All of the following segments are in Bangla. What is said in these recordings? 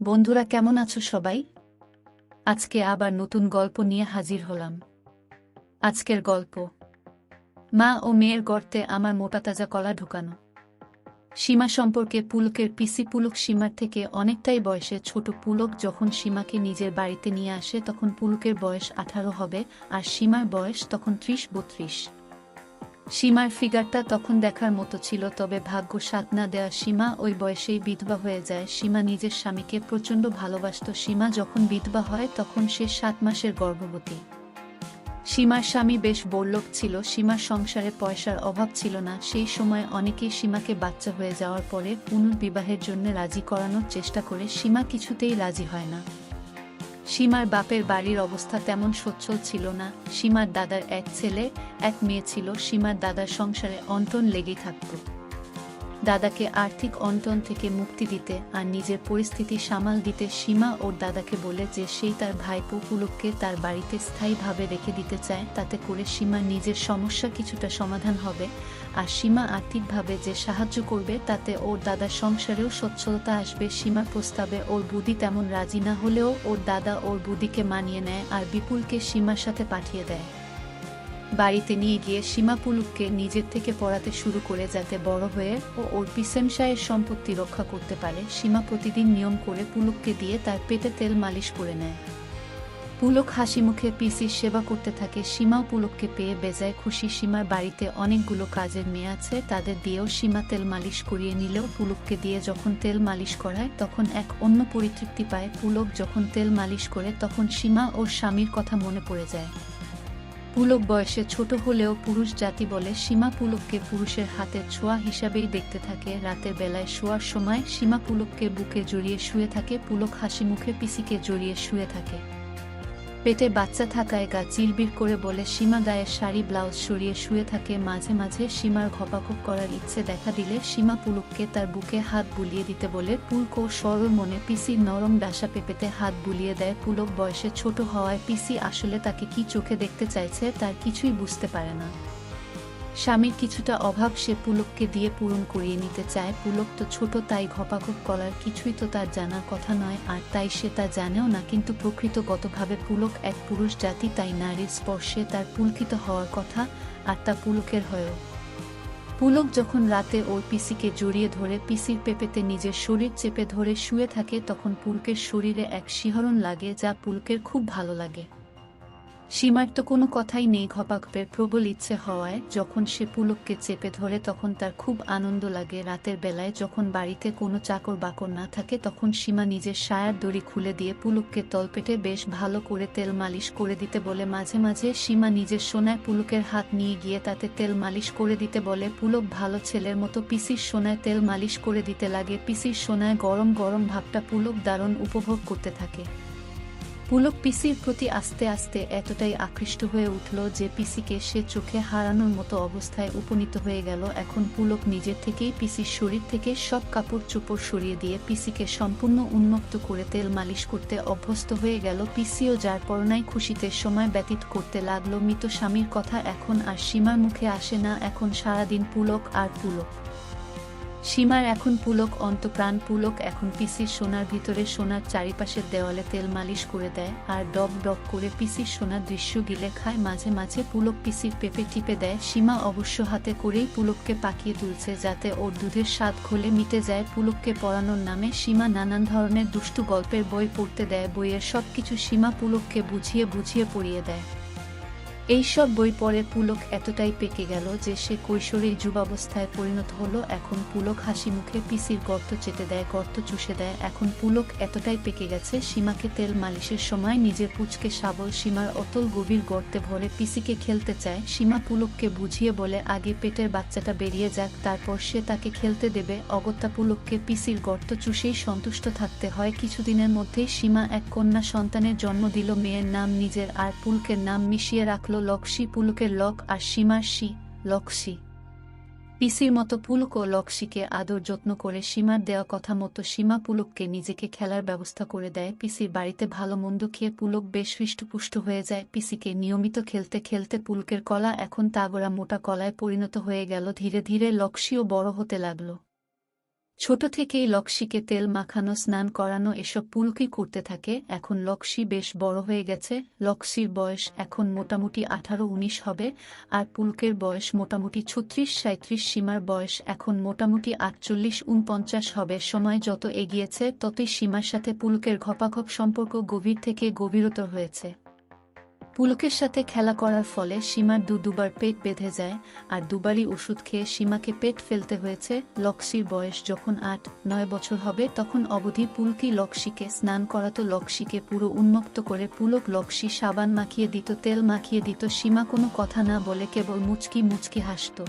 বন্ধুরা কেমন আছো সবাই? আজকে আবার নতুন গল্প নিয়ে হাজির হলাম। আজকের গল্প, মা ও মেয়ের গর্তে আমার মোটা তাজা কলা ঢুকানো। সীমা সম্পর্কে পুলকের পিসি পুলক সীমার থেকে অনেকটাই বয়সে ছোট। পুলক যখন সীমাকে নিজের বাড়িতে নিয়ে আসে তখন পুলকের বয়স 18 হবে, আর সীমার বয়স তখন 30-32। সীমার ফিগারটা তখন দেখার মতো ছিল, তবে ভাগ্য সাথ না দেওয়া সীমা ওই বয়সেই বিধবা হয়ে যায়। সীমা নিজের স্বামীকে প্রচণ্ড ভালোবাসত। সীমা যখন বিধবা হয় তখন সে 7 মাসের গর্ভবতী। সীমার স্বামী বেশ বড়লোক ছিল। সীমার সংসারে পয়সার অভাব ছিল না। সেই সময় অনেকেই সীমাকে বাচ্চা হয়ে যাওয়ার পরে পুনর্বিবাহের জন্য রাজি করানোর চেষ্টা করে। সীমা কিছুতেই রাজি হয় না। সীমার বাপের বাড়ির অবস্থা তেমন সচ্ছল ছিল না। সীমার দাদার এক ছেলে এক মেয়ে ছিল। সীমার দাদার সংসারে অনটন লেগেই থাকত। দাদাকে আর্থিক অনটন থেকে মুক্তি দিতে আর নিজের পরিস্থিতি সামাল দিতে সীমা ওর দাদাকে বলে যে সেই তার ভাইপো পুলককে তার বাড়িতে স্থায়ীভাবে রেখে দিতে চায়। তাতে করে সীমা নিজের সমস্যা কিছুটা সমাধান হবে, আর সীমা আর্থিকভাবে যে সাহায্য করবে তাতে ওর দাদার সংসারেও সচ্ছলতা আসবে। সীমার প্রস্তাবে ওর বুদি তেমন রাজি না হলেও ওর দাদা ওর বুদিকে মানিয়ে নেয় আর বিপুলকে সীমার সাথে পাঠিয়ে দেয়। বাড়িতে নিয়ে গিয়ে সীমা পুলককে নিজের থেকে পড়াতে শুরু করে, যাতে বড় হয়ে ও ওর পিসেমশায়ের সম্পত্তি রক্ষা করতে পারে। সীমা প্রতিদিন নিয়ম করে পুলককে দিয়ে তার পেটে তেল মালিশ করে নেয়। পুলক হাসি মুখে পিসির সেবা করতে থাকে। সীমাও পুলককে পেয়ে বেজায় খুশি। সীমার বাড়িতে অনেকগুলো কাজের মেয়ে আছে, তাদের দিয়েও সীমা তেল মালিশ করিয়ে নিলেও পুলককে দিয়ে যখন তেল মালিশ করায় তখন এক অন্য পরিতৃপ্তি পায়। পুলক যখন তেল মালিশ করে তখন সীমা ওর স্বামীর কথা মনে পড়ে যায়। পুলক বয়সে ছোট হলেও পুরুষ জাতি বলে সীমা পুলককে পুরুষের হাতের ছোঁয়া হিসাবেই দেখতে থাকে। রাতের বেলায় শোয়ার সময় সীমা পুলককে বুকে জড়িয়ে শুয়ে থাকে। পুলক হাসি মুখে পিসিকে জড়িয়ে শুয়ে থাকে। পেটে বাচ্চা থাকায় গা চিরবির করে বলে সীমা গায়ের শাড়ি ব্লাউজ সরিয়ে শুয়ে থাকে। মাঝে মাঝে সীমার ঘপাঘপ করার ইচ্ছে দেখা দিলে সীমা পুলককে তার বুকে হাত বুলিয়ে দিতে বলে। পুলক সরল মনে পিসির নরম ডাসা পেঁপেতে হাত বুলিয়ে দেয়। পুলক বয়সে ছোট হওয়ায় পিসি আসলে তাকে কি চোখে দেখতে চাইছে তার কিছুই বুঝতে পারে না। স্বামীর কিছুটা অভাব সে পুলককে দিয়ে পূরণ করিয়ে নিতে চায়। পুলক তো ছোট, তাই ঘপাঘপ করার কিছুই তো তার জানার কথা নয়, আর তাই সে তা জানেও না। কিন্তু প্রকৃতগতভাবে পুলক এক পুরুষ জাতি, তাই নারীর স্পর্শে তার পুলকিত হওয়ার কথা, আর তা পুলকের হয়েও। পুলক যখন রাতে ওর পিসিকে জড়িয়ে ধরে পিসির পেঁপেতে নিজের শরীর চেপে ধরে শুয়ে থাকে তখন পুলকের শরীরে এক শিহরণ লাগে, যা পুলকের খুব ভালো লাগে। সীমার তো কোনো কথাই নেই ঘপাঘপের প্রবল ইচ্ছে হওয়ায়। যখন সে পুলককে চেপে ধরে তখন তার খুব আনন্দ লাগে। রাতের বেলায় যখন বাড়িতে কোনো চাকর বাকর না থাকে তখন সীমা নিজের সায়ার দড়ি খুলে দিয়ে পুলককে তলপেটে বেশ ভালো করে তেল মালিশ করে দিতে বলে। মাঝে মাঝে সীমা নিজের সোনায় পুলকের হাত নিয়ে গিয়ে তাতে তেল মালিশ করে দিতে বলে। পুলক ভালো ছেলের মতো পিসির সোনায় তেল মালিশ করে দিতে লাগে। পিসির সোনায় গরম গরম ভাবটা পুলক দারুণ উপভোগ করতে থাকে। পুলক পিসির প্রতি আস্তে আস্তে এতটাই আকৃষ্ট হয়ে উঠল যে পিসিকে সে চোখে হারানোর মতো অবস্থায় উপনীত হয়ে গেল। এখন পুলক নিজের থেকেই পিসির শরীর থেকে সব কাপড় চোপড় সরিয়ে দিয়ে পিসিকে সম্পূর্ণ উন্মুক্ত করে তেল মালিশ করতে অভ্যস্ত হয়ে গেল। পিসিও যার পরনাই খুশিতে সময় ব্যতীত করতে লাগলো। মৃত স্বামীর কথা এখন আর সীমার মুখে আসে না। এখন সারাদিন পুলক আর পুলক। সীমার এখন পুলক অন্তপ্রাণ। পুলক এখন পিসির সোনার ভিতরে সোনার চারিপাশের দেওয়ালে তেল মালিশ করে দেয় আর ডব ডব করে পিসির সোনার দৃশ্য গিলে খায়। মাঝে মাঝে পুলক পিসির পেঁপে টিপে দেয়। সীমা অবশ্য হাতে করেই পুলককে পাকিয়ে তুলছে যাতে ওর দুধের স্বাদ ঘোলে মিটে যায়। পুলককে পড়ানোর নামে সীমা নানান ধরনের দুষ্টু গল্পের বই পড়তে দেয়। বইয়ের সবকিছু সীমা পুলককে বুঝিয়ে বুঝিয়ে পড়িয়ে দেয়। এইসব বই পড়ে পুলক এতটাই পেকে গেল যে সে কৈশোরের যুবাবস্থায় পরিণত হলো। এখন পুলক হাসি মুখে পিসির গর্ত চেটে দেয়, গর্ত চুষে দেয়। এখন পুলক এতটাই পেকে গেছে সীমাকে তেল মালিশের সময় নিজের পুচকে শাবল সীমার অতল গভীর গর্তে ভরে পিসিকে খেলতে চায়। সীমা পুলককে বুঝিয়ে বলে আগে পেটের বাচ্চাটা বেরিয়ে যাক, তারপর সে তাকে খেলতে দেবে। অগত্যা পুলককে পিসির গর্ত চুষেই সন্তুষ্ট থাকতে হয়। কিছুদিনের মধ্যেই সীমা এক কন্যা সন্তানের জন্ম দিল। মেয়ের নাম নিজের আর পুলকের নাম মিশিয়ে রাখল লক্ষ্মী। পুলকের লক আর সীমার শি, লক্ষ্মী। পিসির মতো পুলকও লক্ষ্মীকে আদর যত্ন করে। সীমার দেওয়া কথা মতো সীমা পুলককে নিজেকে খেলার ব্যবস্থা করে দেয়। পিসির বাড়িতে ভালো মন্দ খেয়ে পুলক বেশ হৃষ্টপুষ্ট হয়ে যায়। পিসিকে নিয়মিত খেলতে খেলতে পুলকের কলা এখন তাগড়া মোটা কলায় পরিণত হয়ে গেল। ধীরে ধীরে লক্ষ্মীও বড় হতে লাগলো। ছোট থেকেই লক্ষ্মীকে তেল মাখানো, স্নান করানো এসব পুলকই করতে থাকে। এখন লক্ষ্মী বেশ বড় হয়ে গেছে। লক্ষ্মীর বয়স এখন মোটামুটি 18-19 হবে, আর পুলকের বয়স মোটামুটি 36-37। সীমার বয়স এখন মোটামুটি 48-49 হবে। সময় যত এগিয়েছে ততই সীমার সাথে পুলকের ঘপাঘপ সম্পর্ক গভীর থেকে গভীরতর হয়েছে। পুলকের সাথে খেলা করার ফলে সীমার দুবার পেট বেঁধে যায়, আর দুবারই ওষুধ খেয়ে সীমাকে পেট ফেলতে হয়েছে। লক্ষ্মীর বয়স যখন 8-9 বছর হবে তখন অবধি পুলকই লক্ষ্মীকে স্নান করাতো, লক্ষ্মীকে পুরো উন্মুক্ত করে পুলক লক্ষ্মী সাবান মাখিয়ে দিত, তেল মাখিয়ে দিত। সীমা কোনো কথা না বলে কেবল মুচকি মুচকি হাসত।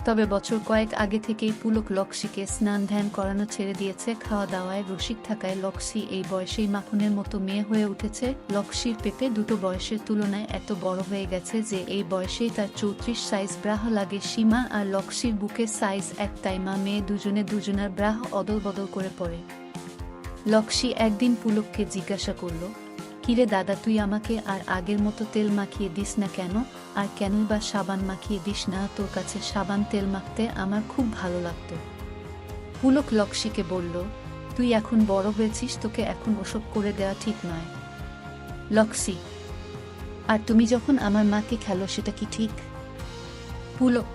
তবে বছর কয়েক আগে থেকেই পুলক লক্ষ্মীকে স্নান ধ্যান করানো ছেড়ে দিয়েছে। খাওয়া দাওয়ায় রসিক থাকায় লক্ষ্মী এই বয়সেই মাখনের মতো মেয়ে হয়ে উঠেছে। লক্ষ্মীর পেটে দুটো বয়সের তুলনায় এত বড় হয়ে গেছে যে এই বয়সেই তার 34 সাইজ ব্রাহ লাগে। সীমা আর লক্ষ্মীর বুকের সাইজ এক, তাই মা মেয়ে দুজনে দুজনার ব্রাহ অদল বদল করে পড়ে। লক্ষ্মী একদিন পুলককে জিজ্ঞাসা করল, কিরে দাদা, তুই আমাকে আর আগের মতো তেল মাখিয়ে দিস না কেন? আর কেনই বা সাবান মাখিয়ে দিস না? তোর কাছে সাবান তেল মাখতে আমার খুব ভালো লাগতো। পুলক লক্ষ্মীকে বলল, তুই এখন বড় হয়েছিস, তোকে এখন ওসব করে দেওয়া ঠিক নয়। লক্ষ্মী, আর তুমি যখন আমার মাকে খেলো সেটা কি ঠিক? পুলক,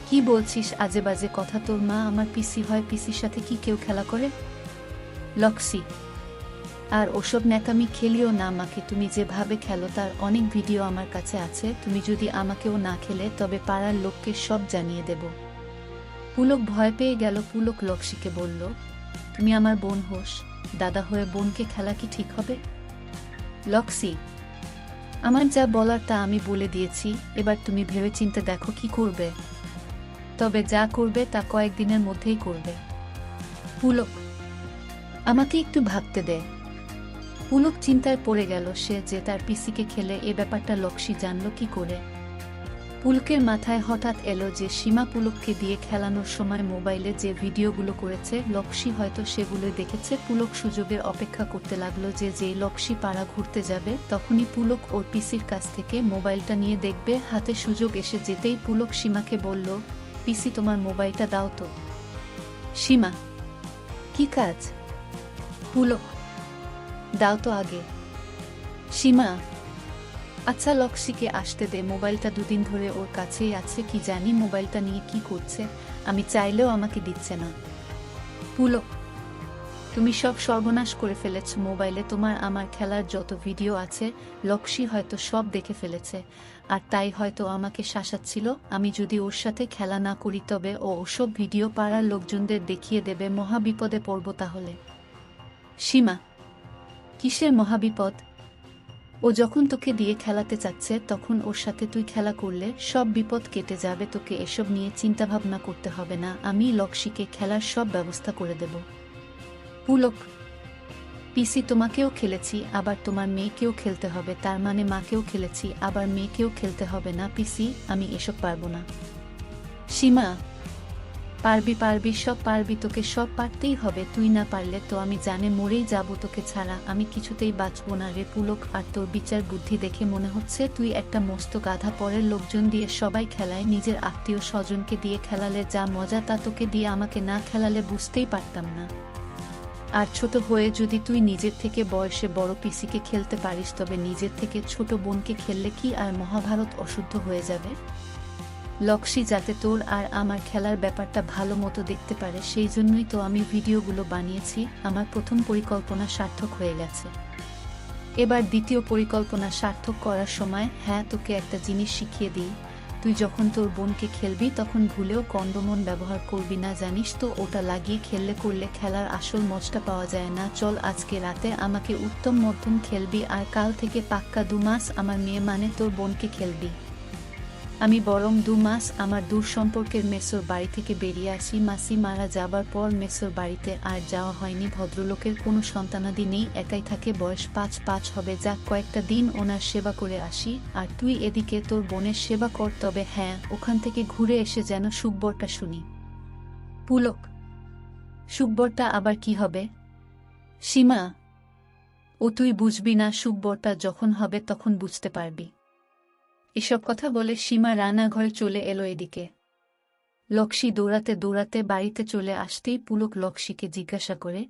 কি বলছিস আজে বাজে কথা? তোর মা আমার পিসি হয়, পিসির সাথে কি কেউ খেলা করে? লক্ষ্মী, আর ওসব ন্যাকামি খেলিও না আমাকে। তুমি যেভাবে খেলো তার অনেক ভিডিও আমার কাছে আছে। তুমি যদি আমাকেও না খেলে তবে পাড়ার লোককে সব জানিয়ে দেব। পুলক ভয় পেয়ে গেল। পুলক লক্ষ্মীকে বলল, তুমি আমার বোন হোস, দাদা হয়ে বোনকে খেলা কি ঠিক হবে? লক্ষ্মী, আমার যা বলার তা আমি বলে দিয়েছি, এবার তুমি ভেবেচিন্তে দেখো কি করবে। তবে যা করবে তা কয়েকদিনের মধ্যেই করবে। পুলক, আমাকে একটু ভাবতে দে। পুলক চিন্তায় পড়ে গেল সে যে তার পিসিকে খেলে, এ ব্যাপারটা লক্ষ্মী জানল কি করে। পুলকের মাথায় হঠাৎ এলো যে সীমা পুলককে দিয়ে খেলানোর সময় মোবাইলে যে ভিডিওগুলো করেছে লক্ষ্মী হয়তো সেগুলোই দেখেছে। পুলক সুযোগের অপেক্ষা করতে লাগলো যে যেই লক্ষ্মী পাড়া ঘুরতে যাবে তখনই পুলক ওর পিসির কাছ থেকে মোবাইলটা নিয়ে দেখবে। হাতে সুযোগ এসে যেতেই পুলক সীমাকে বলল, পিসি তোমার মোবাইলটা দাও তো। সীমা, কি কাজ? পুলক, দাও তো আগে। সীমা, আচ্ছা লক্ষ্মীকে আসতে দে, মোবাইলটা দুদিন ধরে ওর কাছেই আছে, কি জানি মোবাইলটা নিয়ে কি করছে, আমি চাইলেও আমাকে দিচ্ছে না। পুলক, তুমি সব সর্বনাশ করে ফেলেছ। মোবাইলে তোমার আমার খেলার যত ভিডিও আছে লক্ষ্মী হয়তো সব দেখে ফেলেছে, আর তাই হয়তো আমাকে শাসাচ্ছিল। আমি যদি ওর সাথে খেলা না করি তবে ও ওসব ভিডিও পাড়ার লোকজনদের দেখিয়ে দেবে, মহাবিপদে পড়ব তাহলে। সীমা, কিসের মহাবিপদ? ও যখন তোকে দিয়ে খেলাতে চাচ্ছে তখন ওর সাথে তুই খেলা করলে সব বিপদ কেটে যাবে। তোকে এসব নিয়ে চিন্তাভাবনা করতে হবে না, আমি লক্ষ্মীকে খেলার সব ব্যবস্থা করে দেব। পুলক, পিসি তোমাকেও খেলেছি, আবার তোমার মেয়েকেও খেলতে হবে, তার মানে মাকেও খেলেছি আবার মেয়েকেও খেলতে হবে না পিসি, আমি এসব পারবো না। সীমা, পারবি পারবি, সব পারবি, তোকে সব পারতেই হবে। তুই না পারলে তো আমি জানে মরেই যাব, তোকে ছাড়া আমি কিছুতেই বাঁচব না রে পুলক। আর তোর বিচার বুদ্ধি দেখে মনে হচ্ছে তুই একটা মস্ত গাধা। পরের লোকজন দিয়ে সবাই খেলায়, নিজের আত্মীয় স্বজনকে দিয়ে খেলালে যা মজা তা তোকে দিয়ে আমাকে না খেলালে বুঝতেই পারতাম না। আর ছোট হয়ে যদি তুই নিজের থেকে বয়সে বড় পিসিকে খেলতে পারিস তবে নিজের থেকে ছোট বোনকে খেললে কি আর মহাভারত অশুদ্ধ হয়ে যাবে? লক্ষ্মী যাতে তোর আর আমার খেলার ব্যাপারটা ভালো মতো দেখতে পারে সেই জন্যই তো আমি ভিডিওগুলো বানিয়েছি। আমার প্রথম পরিকল্পনা সার্থক হয়ে গেছে, এবার দ্বিতীয় পরিকল্পনা সার্থক করার সময়। হ্যাঁ, তোকে একটা জিনিস শিখিয়ে দিই, তুই যখন তোর বোনকে খেলবি তখন ভুলেও কন্ডোমন ব্যবহার করবি না, জানিস তো? ওটা লাগিয়ে খেললে করলে খেলার আসল মজটা পাওয়া যায় না। চল আজকে রাতে আমাকে উত্তম মধ্যম খেলবি, আর কাল থেকে পাক্কা 2 মাস আমার মেয়ে মানে তোর বোনকে খেলবি। আমি বরং 2 মাস আমার দূর সম্পর্কের মেসোর বাড়ি থেকে বেরিয়ে আসি। মাসি মারা যাবার পর মেসোর বাড়িতে আর যাওয়া হয়নি। ভদ্রলোকের কোনো সন্তানাদি নেই, একাই থাকে, বয়স 5 হবে। যাক, কয়েকটা দিন ওনার সেবা করে আসি, আর তুই এদিকে তোর বোনের সেবা কর। তবে হ্যাঁ, ওখান থেকে ঘুরে এসে যেন সুখবরটা শুনি। পুলক, সুখবরটা আবার কি হবে? সীমা, ও তুই বুঝবি না, সুখবরটা যখন হবে তখন বুঝতে পারবি। এসব কথা বলে সীমা রান্নাঘরে চলে এলো। এদিকে লক্ষ্মী দৌড়াতে দৌড়াতে বাড়িতে চলে আসতেই পুলক লক্ষ্মীকে জিজ্ঞাসা করে,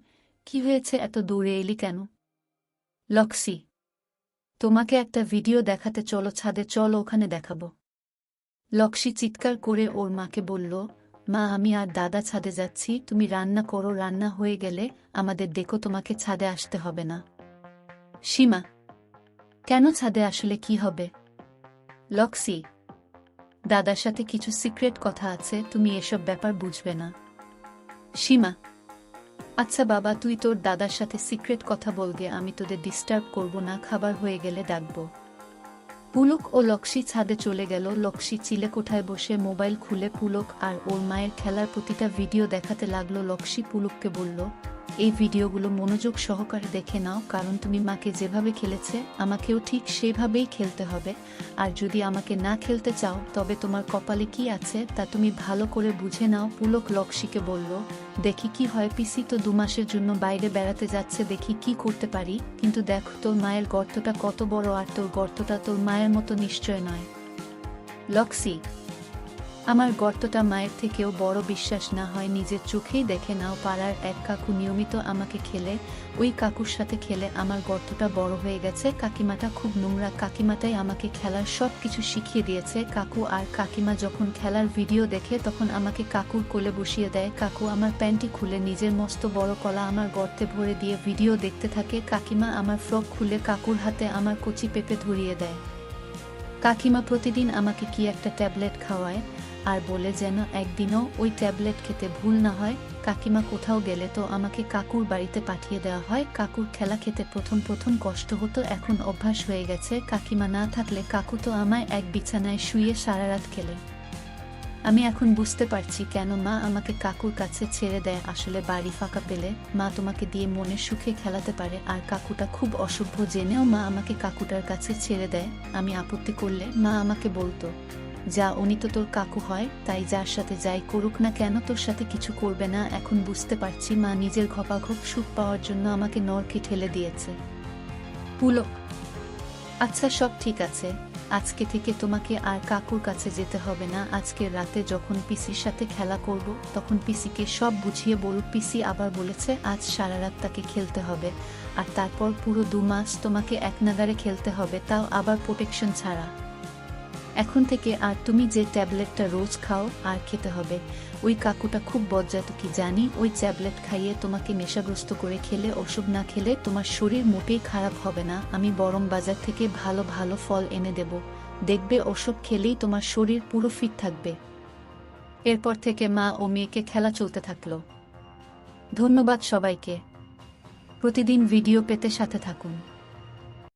কি হয়েছে, এত দৌড়ে এলি কেন? লক্ষ্মী, তোমাকে একটা ভিডিও দেখাতে, চলো ছাদে, চলো ওখানে দেখাবো। লক্ষ্মী চিৎকার করে ওর মাকে বলল, মা আমি আর দাদা ছাদে যাচ্ছি, তুমি রান্না করো, রান্না হয়ে গেলে আমাদের ডেকো, তোমাকে ছাদে আসতে হবে না। সীমা, কেন ছাদে আসলে কি হবে? লক্ষ্মী, দাদার সাথে কিছু সিক্রেট কথা আছে, তুমি এসব ব্যাপার বুঝবে না। সীমা, আচ্ছা বাবা, তুই তোর দাদার সাথে সিক্রেট কথা বলগে, আমি তোদের ডিস্টার্ব করব না, খাবার হয়ে গেলে ডাকবো। পুলক ও লক্ষ্মী ছাদে চলে গেল। লক্ষ্মী চিলেকোঠায় বসে মোবাইল খুলে পুলক আর ওর মায়ের খেলার প্রতিটা ভিডিও দেখাতে লাগলো। লক্ষ্মী পুলককে বলল, এই ভিডিওগুলো মনোযোগ সহকারে দেখে নাও, কারণ তুমি মাকে যেভাবে খেলেছে আমাকেও ঠিক সেভাবেই খেলতে হবে, আর যদি আমাকে না খেলতে চাও তবে তোমার কপালে কি আছে তা তুমি ভালো করে বুঝে নাও। পুলক লক্ষ্মীকে বলল, দেখি কি হয়, পিসি তো 2 মাসের জন্য বাইরে বেড়াতে যাচ্ছে, দেখি কি করতে পারি, কিন্তু দেখ তোর মায়ের গর্তটা কত বড়, আর তোর গর্তটা তোর মায়ের মতো নিশ্চয় নয়। লক্ষ্মী, আমার গর্তটা মায়ের থেকেও বড়, বিশ্বাস না হয় নিজের চোখেই দেখে নাও। পাড়ার এক কাকু নিয়মিত আমাকে খেলে, ওই কাকুর সাথে খেলে আমার গর্তটা বড় হয়ে গেছে। কাকিমাটা খুব নোংরা, কাকিমাটাই আমাকে খেলার সব কিছু শিখিয়ে দিয়েছে। কাকু আর কাকিমা যখন খেলার ভিডিও দেখে তখন আমাকে কাকুর কোলে বসিয়ে দেয়। কাকু আমার প্যান্টি খুলে নিজের মস্ত বড় কলা আমার গর্তে ভরে দিয়ে ভিডিও দেখতে থাকে। কাকিমা আমার ফ্রক খুলে কাকুর হাতে আমার কচি পেঁপে ধরিয়ে দেয়। কাকিমা প্রতিদিন আমাকে কি একটা ট্যাবলেট খাওয়ায় আর বলে যেন একদিনও ওই ট্যাবলেট খেতে ভুল না হয়। কাকিমা কোথাও গেলে তো আমাকে কাকুর বাড়িতে পাঠিয়ে দেওয়া হয়। কাকুর খেলা খেতে প্রথম প্রথম কষ্ট হতো, এখন অভ্যাস হয়ে গেছে। কাকিমা না থাকলে কাকু তো আমায় এক বিছানায় শুয়ে সারা রাত খেলে। আমি এখন বুঝতে পারছি কেন মা আমাকে কাকুর কাছে ছেড়ে দেয়। আসলে বাড়ি ফাঁকা পেলে মা তোমাকে দিয়ে মনের সুখে খেলাতে পারে, আর কাকুটা খুব অসভ্য জেনেও মা আমাকে কাকুটার কাছে ছেড়ে দেয়। আমি আপত্তি করলে মা আমাকে বলতো, যা, উনি তো তোর কাকু হয়, তাই যার সাথে যাই করুক না কেন তোর সাথে কিছু করবে না। এখন বুঝতে পারছি মা নিজের ঘপাঘপ সুখ পাওয়ার জন্য আমাকে নরকে ঠেলে দিয়েছে। পুলক, আচ্ছা সব ঠিক আছে, আজকে থেকে তোমাকে আর কাকুর কাছে যেতে হবে না। আজকের রাতে যখন পিসির সাথে খেলা করব তখন পিসিকে সব বুঝিয়ে বলব পিসি আবার বলেছে আজ সারা রাত তাকে খেলতে হবে, আর তারপর পুরো 2 মাস তোমাকে এক নাগারে খেলতে হবে, তাও আবার প্রোটেকশন ছাড়া। এখন থেকে আর তুমি যে ট্যাবলেটটা রোজ খাও আর খেতে হবে। ওই কাকুটা খুব বজ্জাত কি জানি, ওই ট্যাবলেট খাইয়ে তোমাকে নেশাগ্রস্ত করে খেলে, ওসব না খেলে তোমার শরীর মোটেই খারাপ হবে না। আমি বরং বাজার থেকে ভালো ভালো ফল এনে দেব, দেখবে ওসব খেলেই তোমার শরীর পুরো ফিট থাকবে। এরপর থেকে মা ও মেয়েকে খেলা চলতে থাকলো। ধন্যবাদ সবাইকে। প্রতিদিন ভিডিও পেতে সাথে থাকুন।